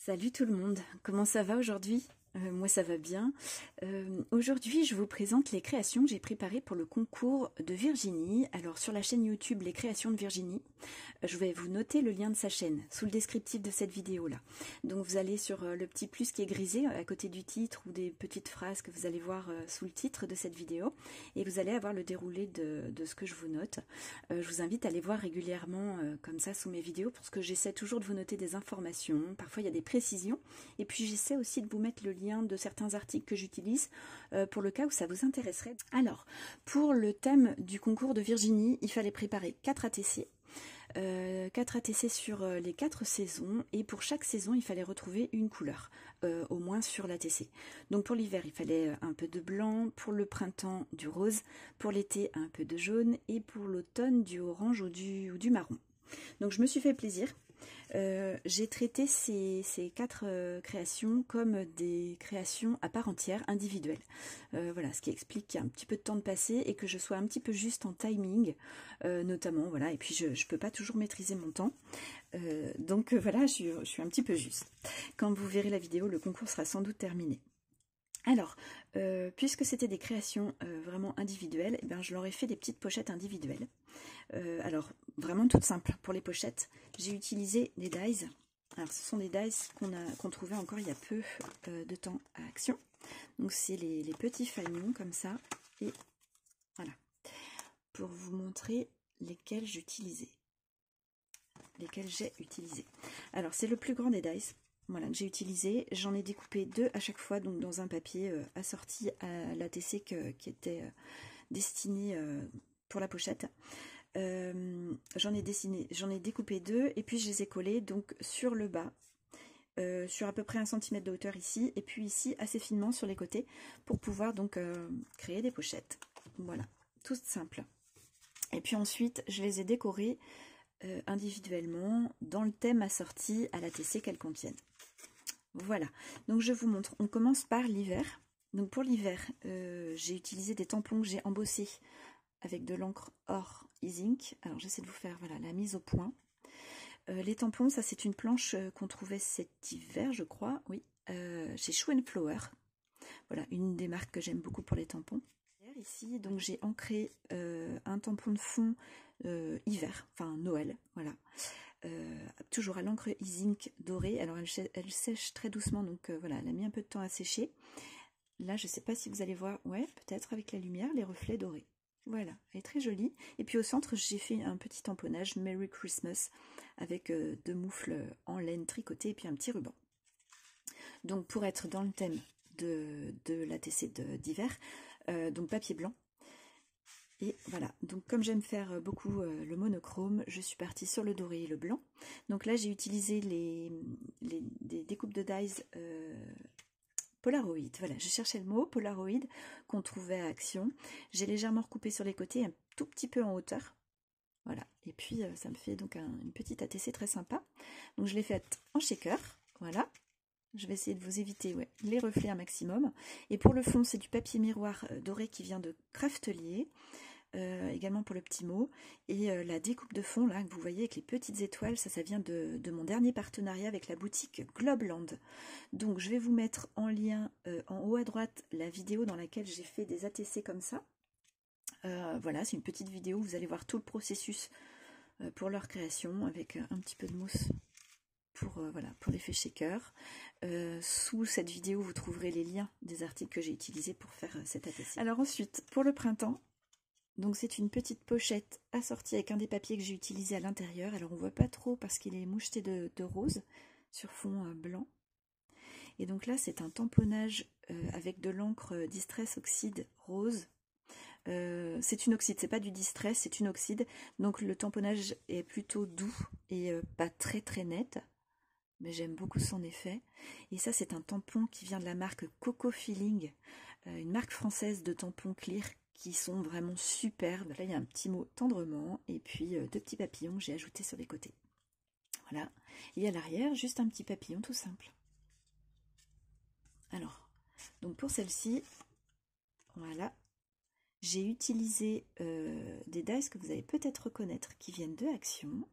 Salut tout le monde, comment ça va aujourd'hui? Moi ça va bien. Aujourd'hui je vous présente les créations que j'ai préparées pour le concours de Virginie. Alors sur la chaîne YouTube Les Créations de Virginie, je vais vous noter le lien de sa chaîne sous le descriptif de cette vidéo là. Donc vous allez sur le petit plus qui est grisé à côté du titre ou des petites phrases que vous allez voir sous le titre de cette vidéo et vous allez avoir le déroulé de ce que je vous note. Je vous invite à aller voir régulièrement comme ça sous mes vidéos parce que j'essaie toujours de vous noter des informations, parfois il y a des précisions et puis j'essaie aussi de vous mettre le lien de certains articles que j'utilise pour le cas où ça vous intéresserait. Alors, pour le thème du concours de Virginie, il fallait préparer 4 ATC. 4 ATC sur les 4 saisons et pour chaque saison il fallait retrouver une couleur au moins sur l'ATC. Donc pour l'hiver il fallait un peu de blanc, pour le printemps du rose, pour l'été un peu de jaune et pour l'automne du orange ou du marron. Donc je me suis fait plaisir. J'ai traité ces 4 créations comme des créations à part entière, individuelles. Voilà, ce qui explique qu'il y a un petit peu de temps de passer et que je sois un petit peu juste en timing, notamment, voilà, et puis je ne peux pas toujours maîtriser mon temps. Donc voilà, je suis un petit peu juste. Quand vous verrez la vidéo, le concours sera sans doute terminé. Alors, puisque c'était des créations vraiment individuelles, eh bien, je leur ai fait des petites pochettes individuelles. Alors, vraiment toutes simples. Pour les pochettes, j'ai utilisé des dies. Alors, ce sont des dies qu'on trouvait encore il y a peu de temps à Action. Donc, c'est les petits fanions comme ça. Et voilà, pour vous montrer lesquels j'utilisais. Lesquels j'ai utilisés. Alors, c'est le plus grand des dies. Voilà, que j'ai utilisé. J'en ai découpé 2 à chaque fois, donc dans un papier assorti à l'ATC qui était destiné pour la pochette. J'en ai découpé 2 et puis je les ai collés donc sur le bas, sur à peu près 1 cm de hauteur ici, et puis ici assez finement sur les côtés pour pouvoir donc créer des pochettes. Voilà, tout simple. Et puis ensuite, je les ai décorés individuellement dans le thème assorti à l'ATC qu'elles contiennent. Voilà, donc je vous montre. On commence par l'hiver. Donc pour l'hiver, j'ai utilisé des tampons que j'ai embossés avec de l'encre or e-zinc. Alors j'essaie de vous faire voilà, la mise au point. Les tampons, ça c'est une planche qu'on trouvait cet hiver, je crois, oui, chez Shoe & Flower. Voilà, une des marques que j'aime beaucoup pour les tampons. Ici, donc j'ai ancré un tampon de fond hiver, enfin Noël, voilà. Toujours à l'encre e-zinc dorée. Alors elle sèche très doucement, donc voilà, elle a mis un peu de temps à sécher. Là, je ne sais pas si vous allez voir, ouais, peut-être avec la lumière, les reflets dorés. Voilà, elle est très jolie. Et puis au centre, j'ai fait un petit tamponnage Merry Christmas avec 2 moufles en laine tricotée et puis un petit ruban. Donc pour être dans le thème de l'ATC d'hiver, donc papier blanc. Et voilà, donc comme j'aime faire beaucoup le monochrome, je suis partie sur le doré et le blanc. Donc là, j'ai utilisé des découpes de dies Polaroid. Voilà, je cherchais le mot Polaroid qu'on trouvait à Action. J'ai légèrement recoupé sur les côtés, un tout petit peu en hauteur. Voilà, et puis ça me fait donc une petite ATC très sympa. Donc je l'ai faite en shaker, voilà. Je vais essayer de vous éviter les reflets un maximum. Et pour le fond, c'est du papier miroir doré qui vient de Craftelier. Également pour le petit mot. Et la découpe de fond, là, que vous voyez avec les petites étoiles, ça vient de mon dernier partenariat avec la boutique Globeland. Donc, je vais vous mettre en lien en haut à droite la vidéo dans laquelle j'ai fait des ATC comme ça. Voilà, c'est une petite vidéo où vous allez voir tout le processus pour leur création avec un petit peu de mousse pour l'effet shaker. Sous cette vidéo, vous trouverez les liens des articles que j'ai utilisés pour faire cet ATC. Alors ensuite, pour le printemps, donc c'est une petite pochette assortie avec un des papiers que j'ai utilisé à l'intérieur. Alors on voit pas trop parce qu'il est moucheté de rose sur fond blanc. Et donc là c'est un tamponnage avec de l'encre Distress Oxide rose. C'est une oxyde, c'est pas du Distress, c'est une oxyde. Donc le tamponnage est plutôt doux et pas très très net. Mais j'aime beaucoup son effet. Et ça c'est un tampon qui vient de la marque Coco Feeling, une marque française de tampons clear qui sont vraiment superbes. Là, il y a un petit mot tendrement et puis 2 petits papillons que j'ai ajoutés sur les côtés. Voilà. Et à l'arrière, juste un petit papillon tout simple. Alors, donc pour celle-ci, voilà, j'ai utilisé des dies que vous allez peut-être reconnaître qui viennent de Action.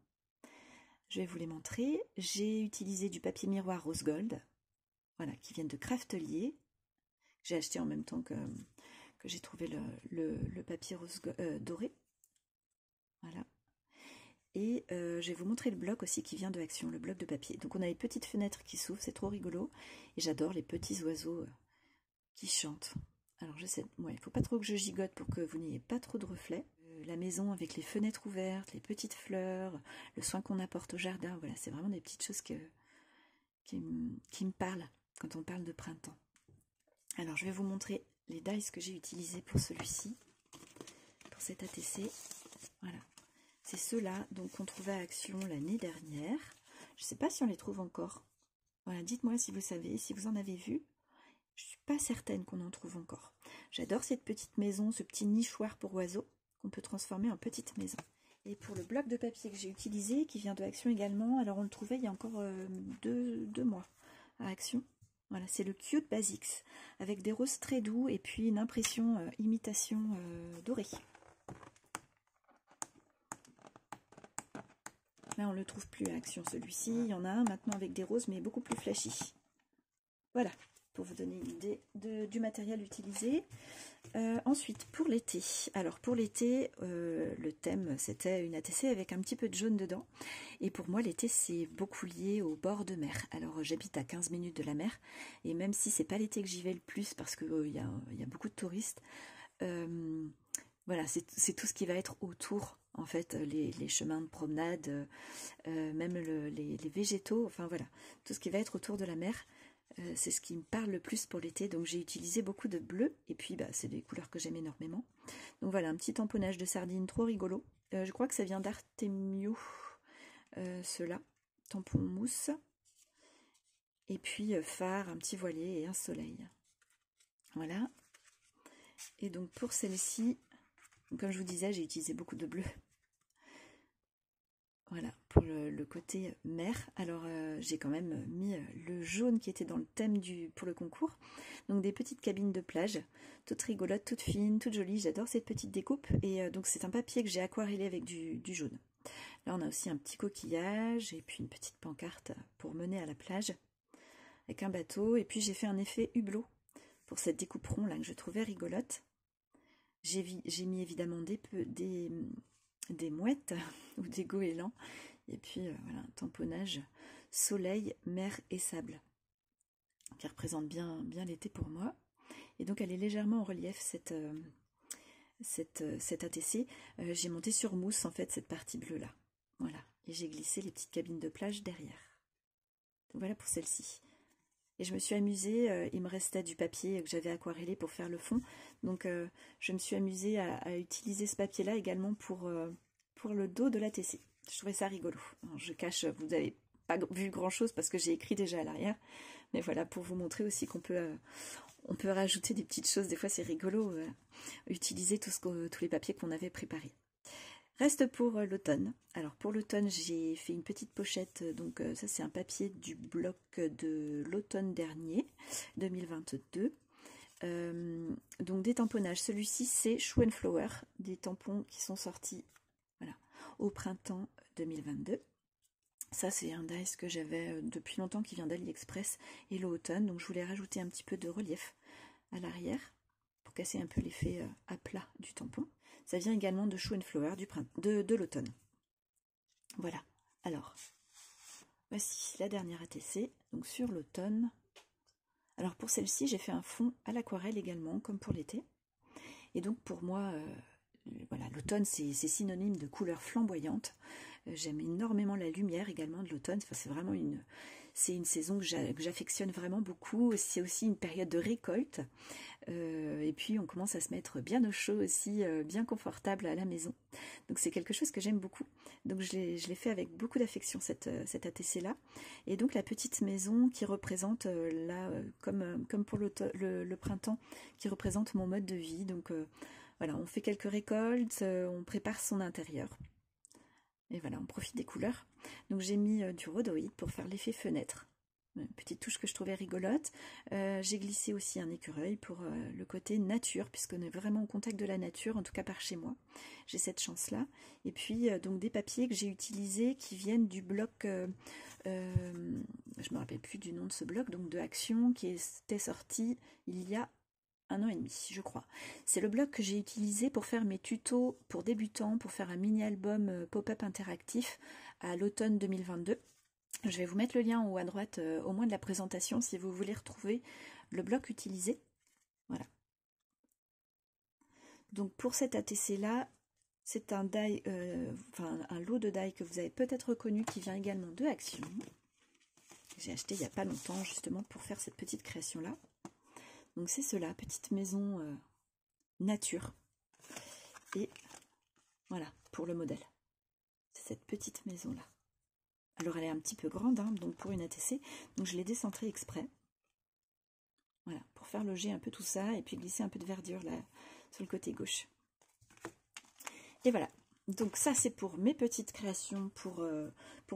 je vais vous les montrer. J'ai utilisé du papier miroir rose gold, voilà, qui vient de Craftelier. J'ai acheté en même temps que j'ai trouvé le papier rose doré. Voilà. Et je vais vous montrer le bloc aussi qui vient de Action, le bloc de papier. Donc on a les petites fenêtres qui s'ouvrent, c'est trop rigolo. Et j'adore les petits oiseaux qui chantent. Alors je sais, il ne faut pas trop que je gigote pour que vous n'ayez pas trop de reflets. La maison avec les fenêtres ouvertes, les petites fleurs, le soin qu'on apporte au jardin, voilà, c'est vraiment des petites choses qui me parlent quand on parle de printemps. Alors je vais vous montrer les dies que j'ai utilisés pour celui-ci, pour cet ATC. Voilà, c'est ceux-là qu'on trouvait à Action l'année dernière. Je ne sais pas si on les trouve encore. Voilà, dites-moi si vous savez, si vous en avez vu. Je ne suis pas certaine qu'on en trouve encore. J'adore cette petite maison, ce petit nichoir pour oiseaux qu'on peut transformer en petite maison. Et pour le bloc de papier que j'ai utilisé, qui vient de Action également, alors on le trouvait il y a encore deux mois à Action. Voilà, c'est le Cute Basics, avec des roses très doux et puis une impression imitation dorée. Là, on ne le trouve plus à Action, celui-ci. Il y en a un maintenant avec des roses, mais beaucoup plus flashy. Voilà, pour vous donner une idée du matériel utilisé. Ensuite, pour l'été. Alors, pour l'été, le thème, c'était une ATC avec un petit peu de jaune dedans. Et pour moi, l'été, c'est beaucoup lié au bord de mer. Alors, j'habite à 15 minutes de la mer. Et même si c'est pas l'été que j'y vais le plus, parce qu'il y a beaucoup de touristes, voilà, c'est tout ce qui va être autour, en fait, les chemins de promenade, même les végétaux, enfin voilà, tout ce qui va être autour de la mer. C'est ce qui me parle le plus pour l'été, donc j'ai utilisé beaucoup de bleu, et puis c'est des couleurs que j'aime énormément. Donc voilà, un petit tamponnage de sardines trop rigolo. Je crois que ça vient d'Artemio, ceux-là, tampon mousse. Et puis phare, un petit voilier et un soleil. Voilà. Et donc pour celle-ci, comme je vous disais, j'ai utilisé beaucoup de bleu. Voilà, pour le côté mer. Alors, j'ai quand même mis le jaune qui était dans le thème pour le concours. Donc, des petites cabines de plage, toutes rigolotes, toutes fines, toutes jolies. J'adore cette petite découpe. Et donc, c'est un papier que j'ai aquarellé avec du jaune. Là, on a aussi un petit coquillage et puis une petite pancarte pour mener à la plage avec un bateau. Et puis, j'ai fait un effet hublot pour cette découpe rond là que je trouvais rigolote. J'ai mis évidemment des mouettes ou des goélands, et puis voilà, un tamponnage soleil, mer et sable qui représente bien l'été pour moi. Et donc elle est légèrement en relief cette ATC. J'ai monté sur mousse en fait cette partie bleue là, voilà, et j'ai glissé les petites cabines de plage derrière. Donc voilà pour celle-ci. Et je me suis amusée, il me restait du papier que j'avais aquarellé pour faire le fond, donc je me suis amusée à utiliser ce papier-là également pour le dos de l'ATC. Je trouvais ça rigolo. Alors, je cache, vous n'avez pas vu grand-chose parce que j'ai écrit déjà à l'arrière, mais voilà, pour vous montrer aussi qu'on peut, on peut rajouter des petites choses, des fois c'est rigolo, utiliser tous les papiers qu'on avait préparés. Reste pour l'automne. Alors pour l'automne, j'ai fait une petite pochette, donc ça c'est un papier du bloc de l'automne dernier, 2022. Donc des tamponnages. Celui-ci c'est Shoe and Flower, des tampons qui sont sortis voilà, au printemps 2022. Ça c'est un dice que j'avais depuis longtemps qui vient d'AliExpress et l'automne, donc je voulais rajouter un petit peu de relief à l'arrière pour casser un peu l'effet à plat du tampon. Ça vient également de Shoe and Flower de l'automne. Voilà, alors voici la dernière ATC, donc sur l'automne. Alors pour celle-ci, j'ai fait un fond à l'aquarelle également, comme pour l'été. Et donc pour moi, voilà, l'automne c'est synonyme de couleurs flamboyantes. J'aime énormément la lumière également de l'automne. Enfin, c'est vraiment une saison que j'affectionne vraiment beaucoup. C'est aussi une période de récolte. Et puis on commence à se mettre bien au chaud aussi, bien confortable à la maison. Donc c'est quelque chose que j'aime beaucoup. Donc je l'ai fait avec beaucoup d'affection cette ATC là. Et donc la petite maison qui représente là, comme pour le printemps, qui représente mon mode de vie. Donc voilà, on fait quelques récoltes, on prépare son intérieur. Et voilà, on profite des couleurs. Donc j'ai mis du rhodoïde pour faire l'effet fenêtre. Une petite touche que je trouvais rigolote. J'ai glissé aussi un écureuil pour le côté nature, puisqu'on est vraiment au contact de la nature, en tout cas par chez moi. J'ai cette chance-là. Et puis donc des papiers que j'ai utilisés qui viennent du bloc, je ne me rappelle plus du nom de ce bloc, donc de Action, qui était sorti il y a 1 an et demi, je crois. C'est le bloc que j'ai utilisé pour faire mes tutos pour débutants, pour faire un mini-album pop-up interactif à l'automne 2022. Je vais vous mettre le lien en haut à droite, au moins de la présentation, si vous voulez retrouver le bloc utilisé. Voilà. Donc pour cet ATC-là, c'est un die, un lot de die que vous avez peut-être reconnu, qui vient également de Action. J'ai acheté il n'y a pas longtemps, justement, pour faire cette petite création-là. Donc c'est cela, petite maison nature. Et voilà, pour le modèle. C'est cette petite maison-là. Alors elle est un petit peu grande, hein, donc pour une ATC, donc je l'ai décentrée exprès. Voilà, pour faire loger un peu tout ça et puis glisser un peu de verdure là sur le côté gauche. Et voilà, donc ça c'est pour mes petites créations pour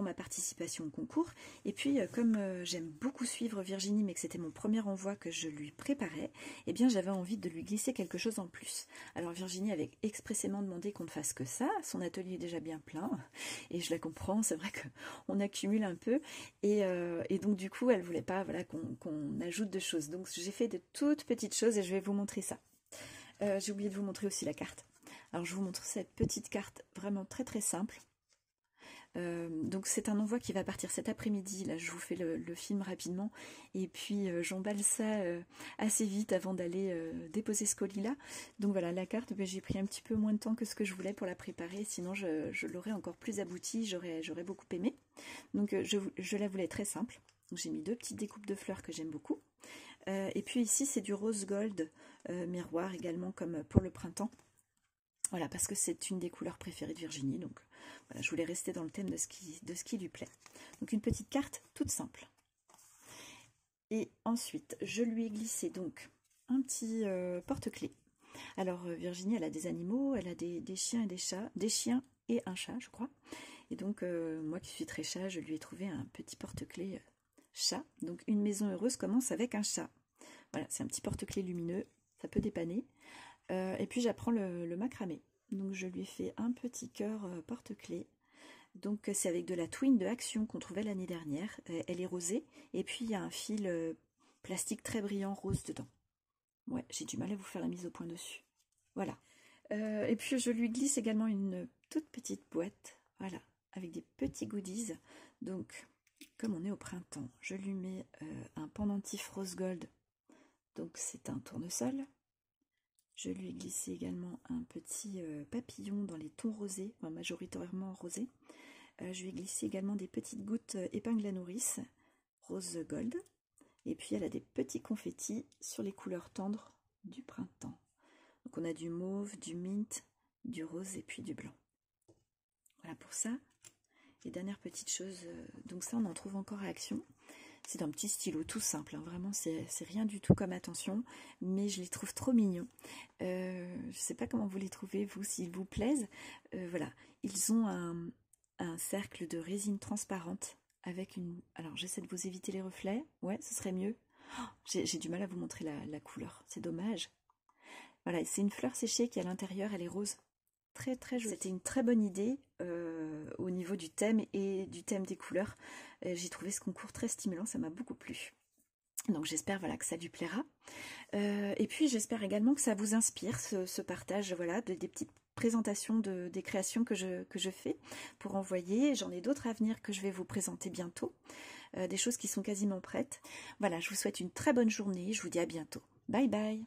ma participation au concours. Et puis comme j'aime beaucoup suivre Virginie, mais que c'était mon premier envoi que je lui préparais, eh bien j'avais envie de lui glisser quelque chose en plus. Alors Virginie avait expressément demandé qu'on ne fasse que ça, son atelier est déjà bien plein, et je la comprends, c'est vrai qu'on accumule un peu, et donc du coup elle voulait pas, voilà, qu'on ajoute de choses. Donc j'ai fait de toutes petites choses et je vais vous montrer ça. J'ai oublié de vous montrer aussi la carte. Alors je vous montre cette petite carte vraiment très très simple. Donc c'est un envoi qui va partir cet après-midi. Là je vous fais le film rapidement et puis j'emballe ça assez vite avant d'aller déposer ce colis là. Donc voilà, la carte, j'ai pris un petit peu moins de temps que ce que je voulais pour la préparer, sinon je l'aurais encore plus aboutie, j'aurais beaucoup aimé. Donc je la voulais très simple. J'ai mis 2 petites découpes de fleurs que j'aime beaucoup. Et puis ici c'est du rose gold miroir également, comme pour le printemps. Voilà, parce que c'est une des couleurs préférées de Virginie, donc voilà, je voulais rester dans le thème de ce qui lui plaît. Donc une petite carte toute simple. Et ensuite, je lui ai glissé donc un petit porte-clés. Alors Virginie, elle a des animaux, elle a des chiens et des chats, des chiens et un chat, je crois. Et donc moi qui suis très chat, je lui ai trouvé un petit porte-clés chat. Donc une maison heureuse commence avec un chat. Voilà, c'est un petit porte-clés lumineux, ça peut dépanner. Et puis j'apprends le macramé. Donc je lui ai fait un petit cœur porte-clés. Donc c'est avec de la twine de Action qu'on trouvait l'année dernière. Elle est rosée. Et puis il y a un fil plastique très brillant rose dedans. Ouais, j'ai du mal à vous faire la mise au point dessus. Voilà. Et puis je lui glisse également une toute petite boîte. Voilà, avec des petits goodies. Donc comme on est au printemps, je lui mets un pendentif rose gold. Donc c'est un tournesol. Je lui ai glissé également un petit papillon dans les tons rosés, enfin majoritairement rosés. Je lui ai glissé également des petites gouttes épingle à nourrice, rose gold. Et puis elle a des petits confettis sur les couleurs tendres du printemps. Donc on a du mauve, du mint, du rose et puis du blanc. Voilà pour ça. Et dernière petite chose, donc ça on en trouve encore à Action. C'est un petit stylo tout simple, hein. Vraiment c'est rien du tout comme attention, mais je les trouve trop mignons. Je ne sais pas comment vous les trouvez, vous, s'ils vous plaisent. Voilà, ils ont un cercle de résine transparente avec une... Alors j'essaie de vous éviter les reflets, ouais, ce serait mieux. Oh, j'ai du mal à vous montrer la couleur, c'est dommage. Voilà, c'est une fleur séchée qui à l'intérieur, elle est rose. Très très jolie. C'était une très bonne idée au niveau du thème et du thème des couleurs. J'ai trouvé ce concours très stimulant, ça m'a beaucoup plu. Donc j'espère, voilà, que ça lui plaira. Et puis j'espère également que ça vous inspire, ce partage, voilà, des petites présentations des créations que je fais pour envoyer. J'en ai d'autres à venir que je vais vous présenter bientôt. Des choses qui sont quasiment prêtes. Voilà, je vous souhaite une très bonne journée. Je vous dis à bientôt. Bye bye.